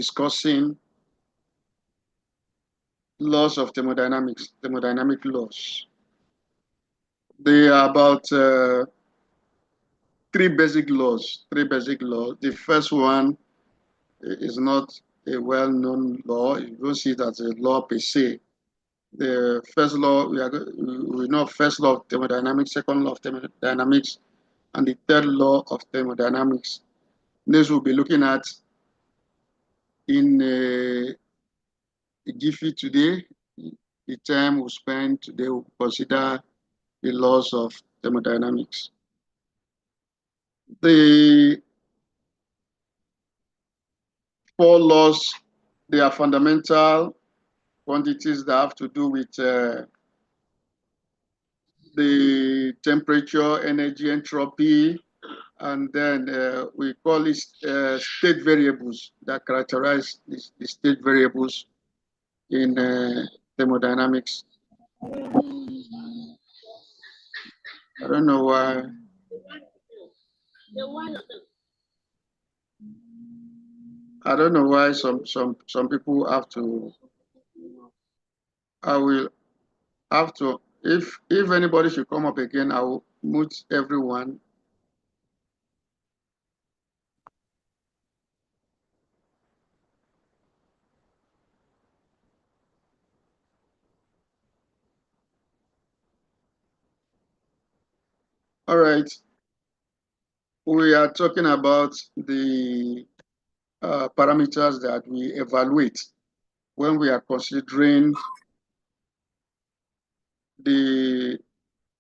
discussing laws of thermodynamics, thermodynamic laws. They are about three basic laws. The first one is not a well-known law. You don't see it as a law per se. The first law, we know first law of thermodynamics, second law of thermodynamics, and the third law of thermodynamics. This we'll be looking at in Giffy today. The time we spend today will consider the laws of thermodynamics. The four laws, they are fundamental quantities that have to do with the temperature, energy, entropy, and then we call it state variables that characterize the state variables in thermodynamics. I don't know why. I don't know why some people have to. I will have to. If anybody should come up again, I will mute everyone. All right. We are talking about the parameters that we evaluate when we are considering the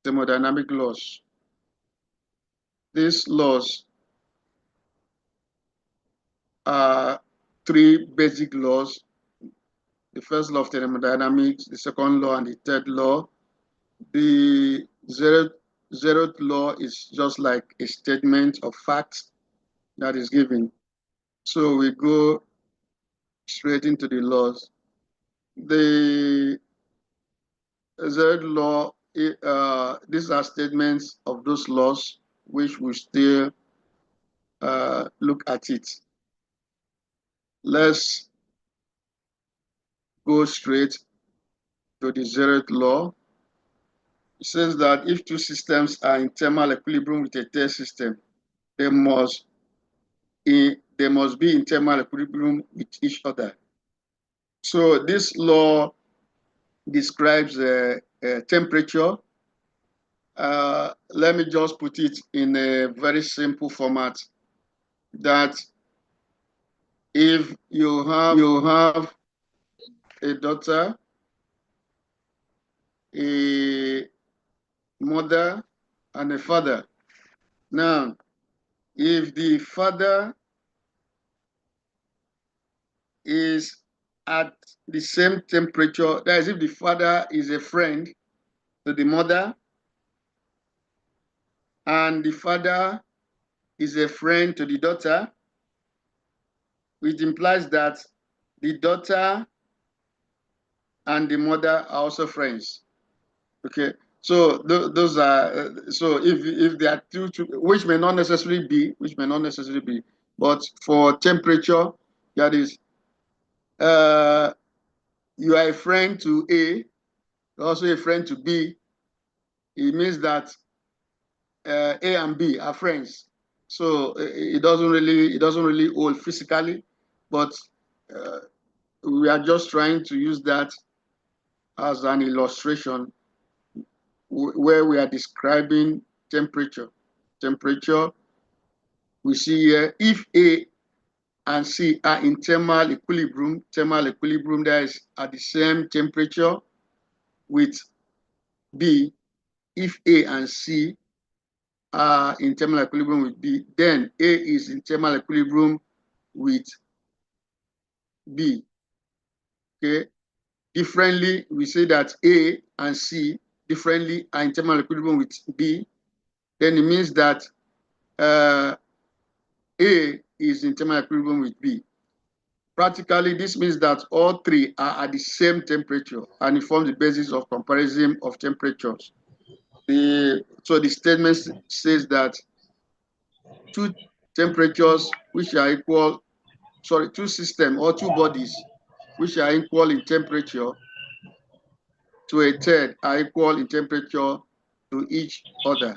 thermodynamic laws. These laws are three basic laws. The first law of thermodynamics, the second law, and the third law. The zeroth law is just like a statement of facts that is given. So we go straight into the laws. The zeroth law, these are statements of those laws which we still look at it. Let's go straight to the zeroth law. It says that if two systems are in thermal equilibrium with a third system, they must be in thermal equilibrium with each other. So this law describes temperature. Let me just put it in a very simple format, that if you have a daughter, a mother, and a father. Now, if the father is at the same temperature, that is, if the father is a friend to the mother, and the father is a friend to the daughter, which implies that the daughter and the mother are also friends. Okay, so those are so if there are two, which may not necessarily be, but for temperature, that is, you are a friend to A, also a friend to B. It means that A and B are friends. So it doesn't really hold physically, but we are just trying to use that as an illustration where we are describing temperature. Temperature, we see here, if A and C are in thermal equilibrium that is at the same temperature with B. If A and C are in thermal equilibrium with B, then A is in thermal equilibrium with B. Okay. Differently, we say that A and C differently are in thermal equilibrium with B. Then it means that A is in thermal equilibrium with B. Practically, this means that all three are at the same temperature, and it forms the basis of comparison of temperatures. So the statement says that two temperatures which are equal two systems or two bodies which are equal in temperature to a third are equal in temperature to each other.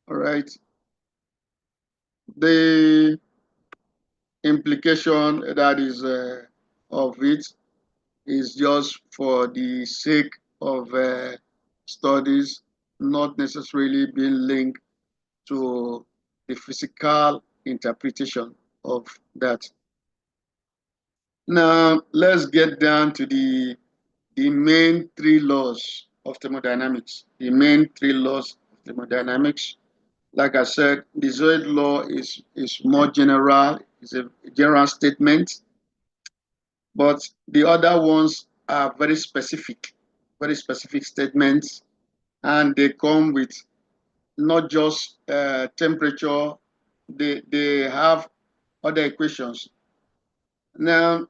All right. The implication that is of it is just for the sake of studies, not necessarily being linked to the physical interpretation of that. Now, let's get down to the main three laws of thermodynamics. The main three laws of thermodynamics. Like I said, the zeroth law is more general, it's a general statement, but the other ones are very specific statements, and they come with not just temperature, they have other equations. Now,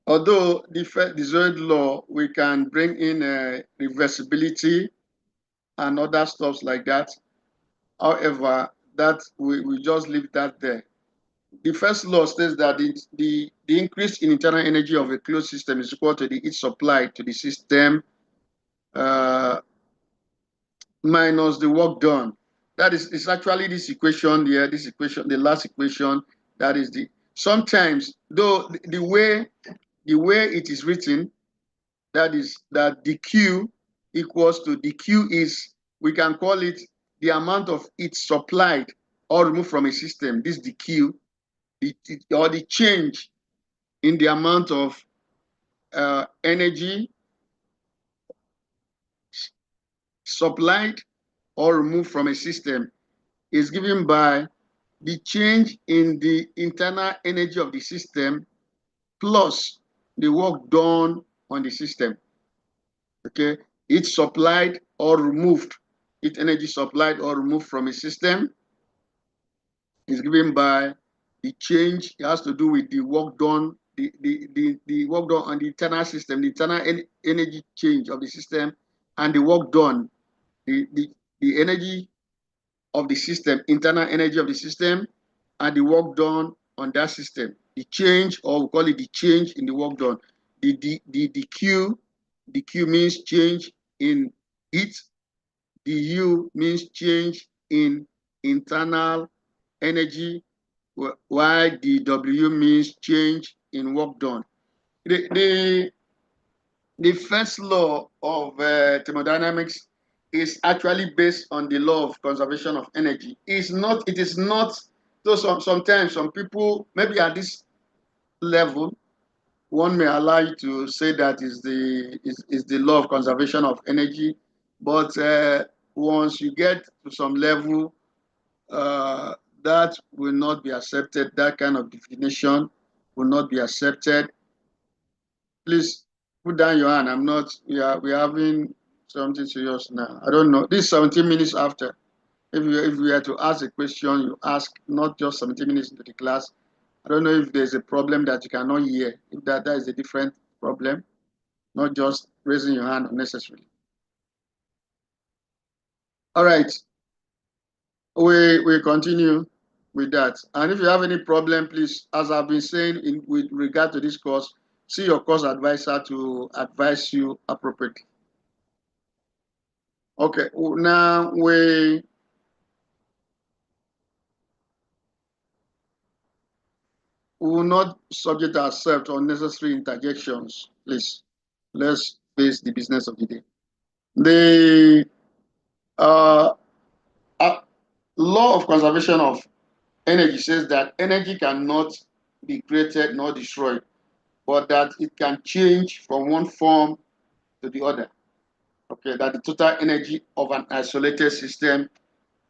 although the zeroth law, we can bring in reversibility and other stuff like that. However, that we just leave that there. The first law states that the increase in internal energy of a closed system is equal to the heat supplied to the system minus the work done. That is, it's actually this equation here, this equation, the last equation. That is the sometimes though the way it is written, that is that the Q equals to the Q is, we can call it the amount of heat supplied or removed from a system. This is the Q, or the change in the amount of energy supplied or removed from a system is given by the change in the internal energy of the system plus the work done on the system. Okay, heat supplied or removed, heat energy supplied or removed from a system is given by the change. It has to do with the work done, the work done on the internal system, the internal energy change of the system, and the work done, the energy of the system, internal energy of the system, and the work done on that system. The change, or we call it the change in the work done. The Q means change in heat. The U means change in internal energy, while the W means change in work done. The first law of thermodynamics is actually based on the law of conservation of energy. It is not, so sometimes some people, maybe at this level, one may allow you to say that is the law of conservation of energy, but once you get to some level, that will not be accepted. That kind of definition will not be accepted. Please put down your hand. I'm not. We are having something serious now. I don't know. This is 17 minutes after. If we are to ask a question, you ask, not just 17 minutes into the class. I don't know if there's a problem that you cannot hear. If that is a different problem, not just raising your hand unnecessarily. All right. We continue with that. And if you have any problem, please, as I've been saying with regard to this course, see your course advisor to advise you appropriately. Okay, now we will not subject ourselves to unnecessary interjections. Please, let's face the business of the day. The uh, law of conservation of energy says that energy cannot be created nor destroyed, but that it can change from one form to the other. Okay, that the total energy of an isolated system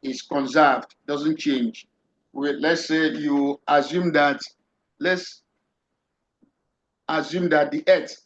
is conserved, doesn't change. Let's say you assume that, let's assume that the Earth